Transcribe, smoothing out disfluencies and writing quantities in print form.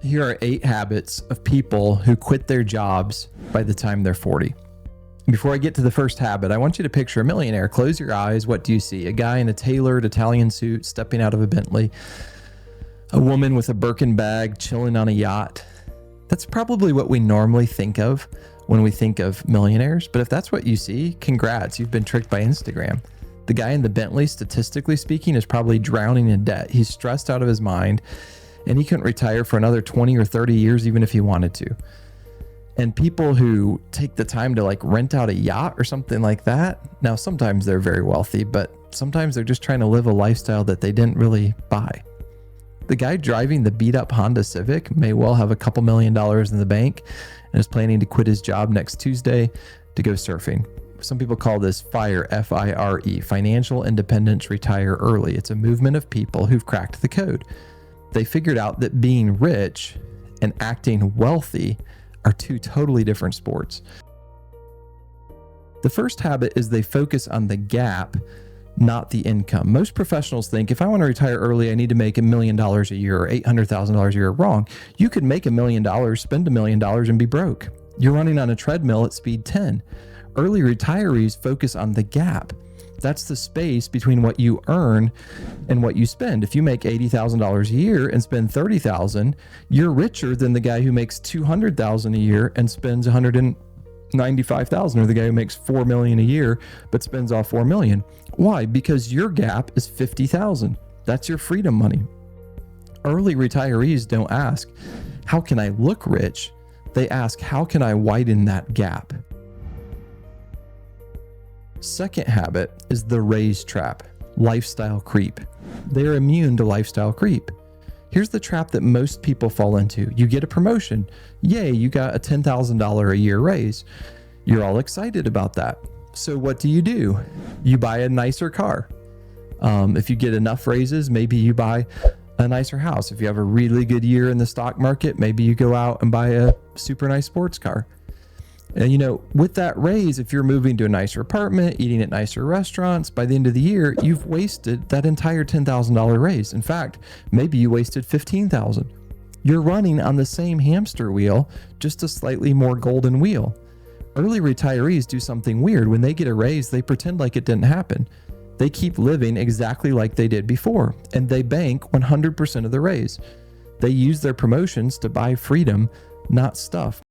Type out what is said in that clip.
Here are 8 habits of people who quit their jobs by the time they're 40. Before I get to the first habit, I want you to picture a millionaire. Close your eyes. What do you see? A guy in a tailored Italian suit stepping out of a Bentley. A woman with a Birkin bag chilling on a yacht. That's probably what we normally think of when we think of millionaires. But if that's what you see, congrats, you've been tricked by Instagram. The guy in the Bentley, statistically speaking, is probably drowning in debt. He's stressed out of his mind, and he couldn't retire for another 20 or 30 years even if he wanted to. And people who take the time to like rent out a yacht or something like that, now sometimes they're very wealthy, but sometimes they're just trying to live a lifestyle that they didn't really buy. The guy driving the beat up Honda Civic may well have a couple $1 million in the bank and is planning to quit his job next Tuesday to go surfing. Some people call this FIRE, F-I-R-E, Financial Independence Retire Early. It's a movement of people who've cracked the code. They figured out that being rich and acting wealthy are two totally different sports. The first habit is they focus on the gap, not the income. Most professionals think if I want to retire early, I need to make $1 million a year or $800,000 a year. Wrong. You could make $1 million, spend $1 million and be broke. You're running on a treadmill at speed 10. Early retirees focus on the gap. That's the space between what you earn and what you spend. If you make $80,000 a year and spend $30,000, you're richer than the guy who makes $200,000 a year and spends $195,000, or the guy who makes $4 million a year but spends all $4 million. Why? Because your gap is $50,000. That's your freedom money. Early retirees don't ask, how can I look rich? They ask, how can I widen that gap? Second habit is the raise trap, lifestyle creep. They're immune to lifestyle creep. Here's the trap that most people fall into. You get a promotion. Yay, you got a $10,000 a year raise. You're all excited about that. So what do? You buy a nicer car. If you get enough raises, maybe you buy a nicer house. If you have a really good year in the stock market, maybe you go out and buy a super nice sports car. And with that raise, if you're moving to a nicer apartment, eating at nicer restaurants, by the end of the year, you've wasted that entire $10,000 raise. In fact, maybe you wasted $15,000. You're running on the same hamster wheel, just a slightly more golden wheel. Early retirees do something weird. When they get a raise, they pretend like it didn't happen. They keep living exactly like they did before, and they bank 100% of the raise. They use their promotions to buy freedom, not stuff.